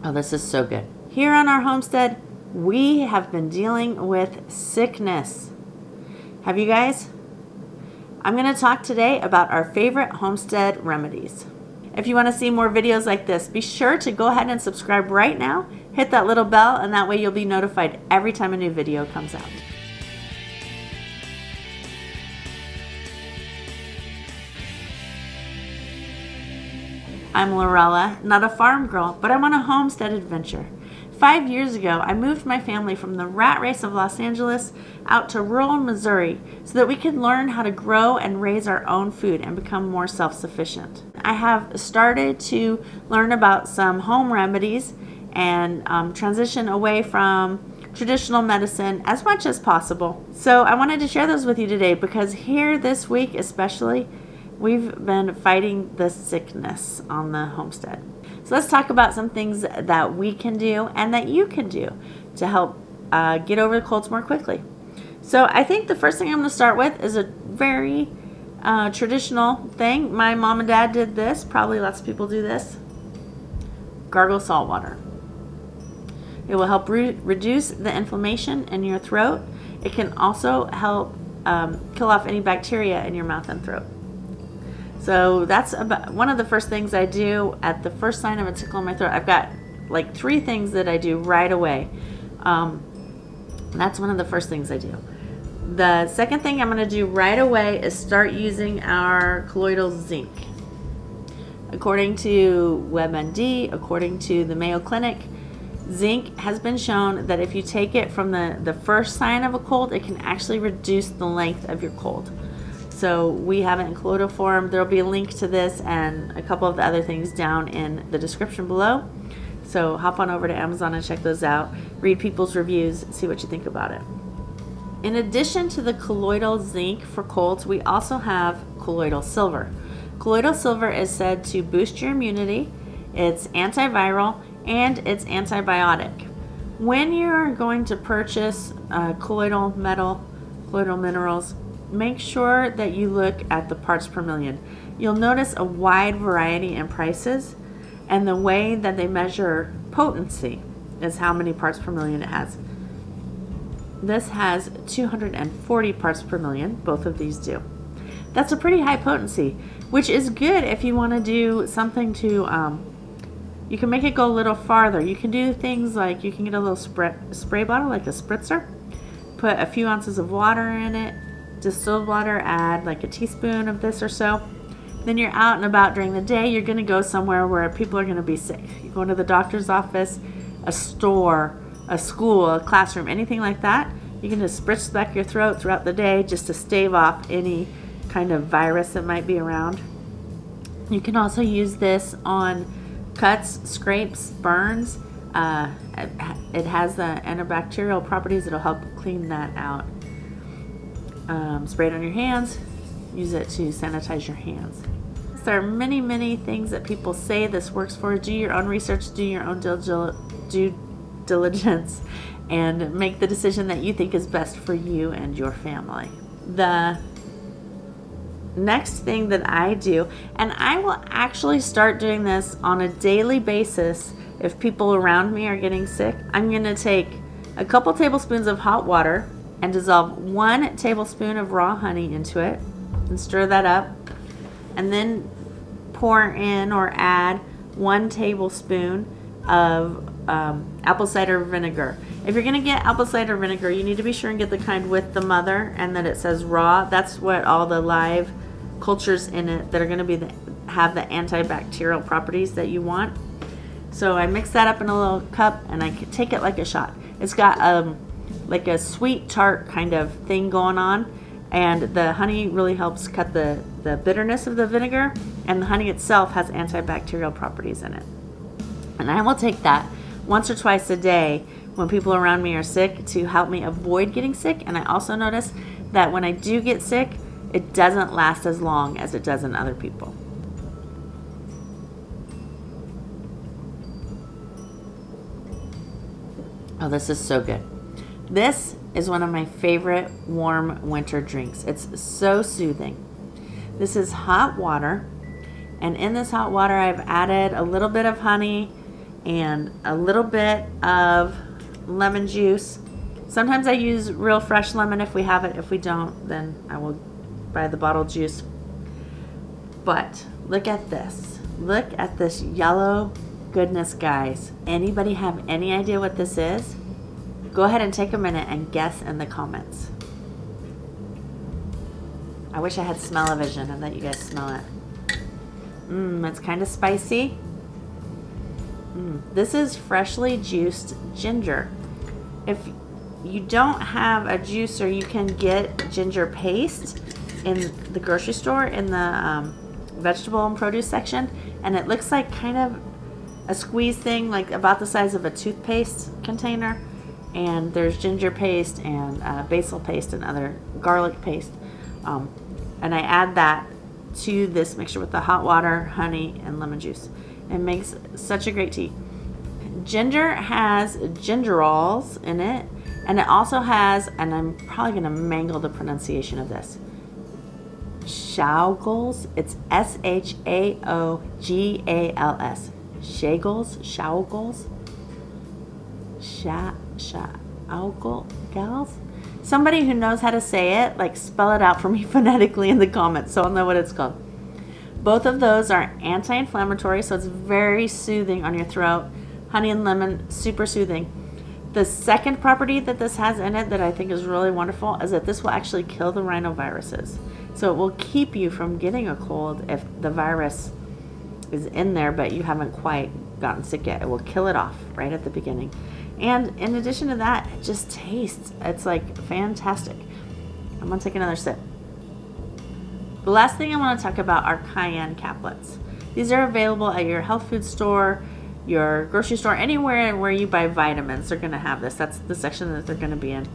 Oh, this is so good. Here on our homestead, we have been dealing with sickness. Have you guys? I'm going to talk today about our favorite homestead remedies. If you want to see more videos like this, be sure to go ahead and subscribe right now. Hit that little bell, and that way you'll be notified every time a new video comes out. I'm Lorella, not a farm girl, but I'm on a homestead adventure. 5 years ago, I moved my family from the rat race of Los Angeles out to rural Missouri so that we could learn how to grow and raise our own food and become more self-sufficient. I have started to learn about some home remedies and transition away from traditional medicine as much as possible. So I wanted to share those with you today because here this week especially, we've been fighting the sickness on the homestead. So let's talk about some things that we can do and that you can do to help get over the colds more quickly. So I think the first thing I'm going to start with is a very traditional thing. My mom and dad did this. Probably lots of people do this. Gargle salt water. It will help reduce the inflammation in your throat. It can also help kill off any bacteria in your mouth and throat. So that's about one of the first things I do at the first sign of a tickle in my throat. I've got like 3 things that I do right away. That's one of the first things I do. The second thing I'm going to do right away is start using our colloidal zinc. According to WebMD, according to the Mayo Clinic, zinc has been shown that if you take it from the first sign of a cold, it can actually reduce the length of your cold. So we have it in colloidal form. There will be a link to this and a couple of the other things down in the description below. So hop on over to Amazon and check those out. Read people's reviews, see what you think about it. In addition to the colloidal zinc for colds, we also have colloidal silver. Colloidal silver is said to boost your immunity, it's antiviral, and it's antibiotic. When you're going to purchase colloidal minerals, make sure that you look at the parts per million. You'll notice a wide variety in prices, and the way that they measure potency is how many parts per million it has. This has 240 parts per million, both of these do. That's a pretty high potency, which is good if you want to do something to, you can make it go a little farther. You can do things like you can get a little spray bottle, like a spritzer, put a few ounces of water in it, distilled water, add like a teaspoon of this or so. Then you're out and about during the day. You're going to go somewhere where people are going to be sick. You go into the doctor's office, a store, a school, a classroom, anything like that. You can just spritz the back of your throat throughout the day just to stave off any kind of virus that might be around. You can also use this on cuts, scrapes, burns. It has the antibacterial properties that'll help clean that out. Spray it on your hands, use it to sanitize your hands. There are many, many things that people say this works for. Do your own research, do your own due diligence, and make the decision that you think is best for you and your family. The next thing that I do, and I will actually start doing this on a daily basis if people around me are getting sick, I'm going to take a couple tablespoons of hot water and dissolve 1 tablespoon of raw honey into it and stir that up, and then pour in or add 1 tablespoon of apple cider vinegar. If you're going to get apple cider vinegar, you need to be sure and get the kind with the mother and that it says raw. That's what all the live cultures in it that are going to have the antibacterial properties that you want. So I mix that up in a little cup and I take it like a shot. It's got like a sweet tart kind of thing going on, and the honey really helps cut the bitterness of the vinegar, and the honey itself has antibacterial properties in it. And I will take that once or twice a day when people around me are sick to help me avoid getting sick. And I also notice that when I do get sick, it doesn't last as long as it does in other people. Oh, this is so good. This is one of my favorite warm winter drinks. It's so soothing. This is hot water, and in this hot water I've added a little bit of honey and a little bit of lemon juice. Sometimes I use real fresh lemon if we have it. If we don't, then I will buy the bottled juice. But look at this. Look at this yellow goodness, guys. Anybody have any idea what this is? Go ahead and take a minute and guess in the comments. I wish I had smell-o-vision and let you guys smell it. It's kind of spicy. This is freshly juiced ginger. If you don't have a juicer, you can get ginger paste in the grocery store in the vegetable and produce section, and it looks like kind of a squeeze thing, like about the size of a toothpaste container. And there's ginger paste and basil paste and other garlic paste, and I add that to this mixture with the hot water, honey, and lemon juice. It makes such a great tea. Ginger has gingerols in it, and it also has, and I'm probably going to mangle the pronunciation of this, shagals. It's S-H-A-O-G-A-L-S. Shagals? Gals? Somebody who knows how to say it, like spell it out for me phonetically in the comments so I'll know what it's called. Both of those are anti-inflammatory, so it's very soothing on your throat. Honey and lemon, super soothing. The second property that this has in it that I think is really wonderful is that this will actually kill the rhinoviruses. So it will keep you from getting a cold if the virus is in there but you haven't quite gotten sick yet. It will kill it off right at the beginning. And in addition to that, it just tastes, it's like fantastic. I'm gonna take another sip. The last thing I want to talk about are Cayenne caplets. These are available at your health food store, your grocery store, anywhere where you buy vitamins. They're going to have this. That's the section that they're going to be in.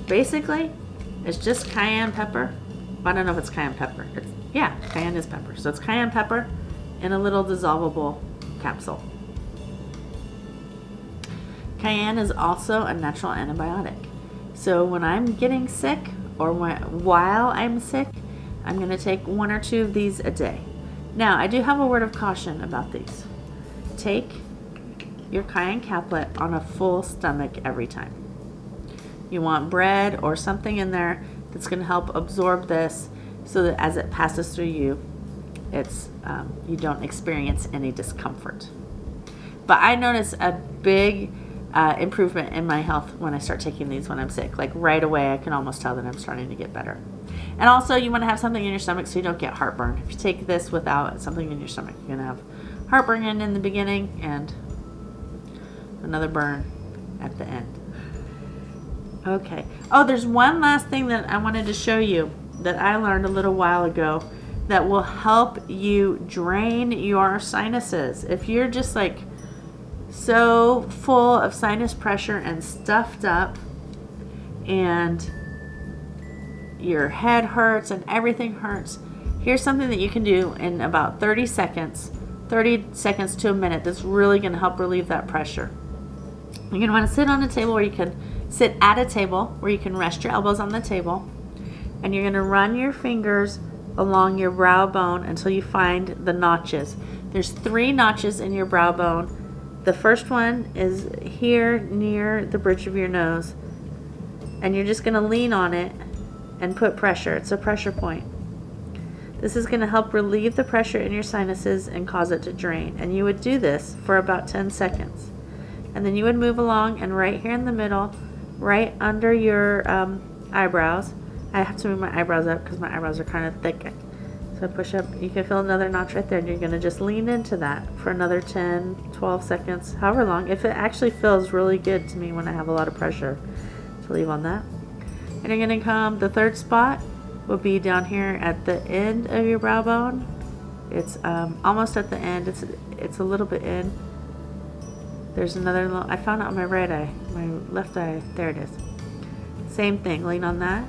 Basically, it's just cayenne pepper. I don't know if it's cayenne pepper. Yeah, cayenne is pepper. So it's cayenne pepper in a little dissolvable capsule. Cayenne is also a natural antibiotic. So when I'm getting sick or while I'm sick, I'm going to take 1 or 2 of these a day. Now, I do have a word of caution about these. Take your cayenne caplet on a full stomach every time. You want bread or something in there that's going to help absorb this so that as it passes through you, you don't experience any discomfort. But I notice a big improvement in my health when I start taking these when I'm sick. Like right away, I can almost tell that I'm starting to get better. And also, you want to have something in your stomach so you don't get heartburn. If you take this without something in your stomach, you're going to have heartburn in the beginning and another burn at the end. Okay. Oh, there's one last thing that I wanted to show you that I learned a little while ago that will help you drain your sinuses. If you're just like so full of sinus pressure and stuffed up and your head hurts and everything hurts, here's something that you can do in about 30 seconds to a minute that's really going to help relieve that pressure. You're going to want to sit on a table where you can sit at a table where you can rest your elbows on the table, and you're going to run your fingers along your brow bone until you find the notches. There's 3 notches in your brow bone. The first one is here near the bridge of your nose, and you're just going to lean on it and put pressure. It's a pressure point. This is going to help relieve the pressure in your sinuses and cause it to drain. And you would do this for about 10 seconds. And then you would move along, and right here in the middle, right under your eyebrows, I have to move my eyebrows up because my eyebrows are kind of thick. So I push up, you can feel another notch right there, and you're going to just lean into that for another 10, 12 seconds, however long. If it actually feels really good to me when I have a lot of pressure, to leave on that. And you're going to come, the third spot will be down here at the end of your brow bone. It's almost at the end. It's a little bit in. There's another little, I found it on my right eye, my left eye, there it is. Same thing, lean on that.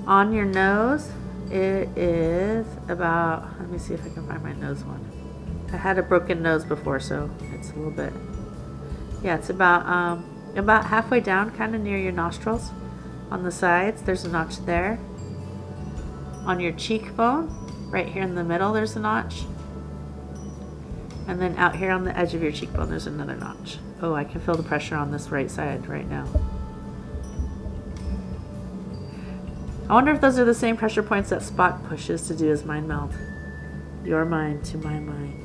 On your nose, it is about, let me see if I can find my nose one. I had a broken nose before, so it's a little bit, yeah, it's about halfway down, kind of near your nostrils. On the sides, there's a notch there. On your cheekbone, right here in the middle, there's a notch. And then out here on the edge of your cheekbone, there's another notch. Oh, I can feel the pressure on this right side right now. I wonder if those are the same pressure points that Spock pushes to do his mind meld. Your mind to my mind.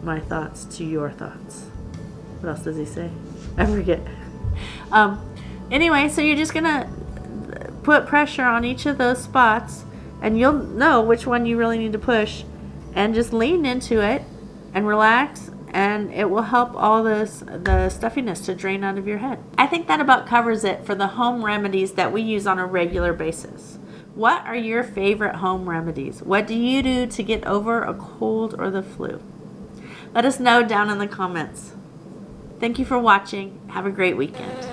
My thoughts to your thoughts. What else does he say? I forget. Anyway, so you're just gonna put pressure on each of those spots, and you'll know which one you really need to push, and just lean into it and relax, and it will help all the stuffiness to drain out of your head. I think that about covers it for the home remedies that we use on a regular basis. What are your favorite home remedies? What do you do to get over a cold or the flu? Let us know down in the comments. Thank you for watching. Have a great weekend.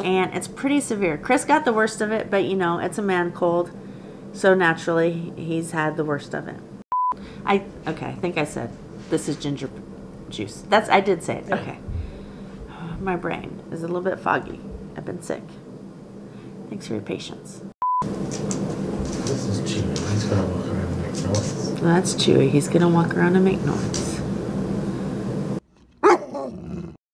And it's pretty severe. Chris got the worst of it, but you know, it's a man cold. So naturally, he's had the worst of it. Okay, I think I said this is ginger juice. I did say it. Okay. My brain is a little bit foggy. I've been sick. Thanks for your patience. This is Chewy. He's gonna walk around and make noise. That's Chewy. He's gonna walk around and make noise.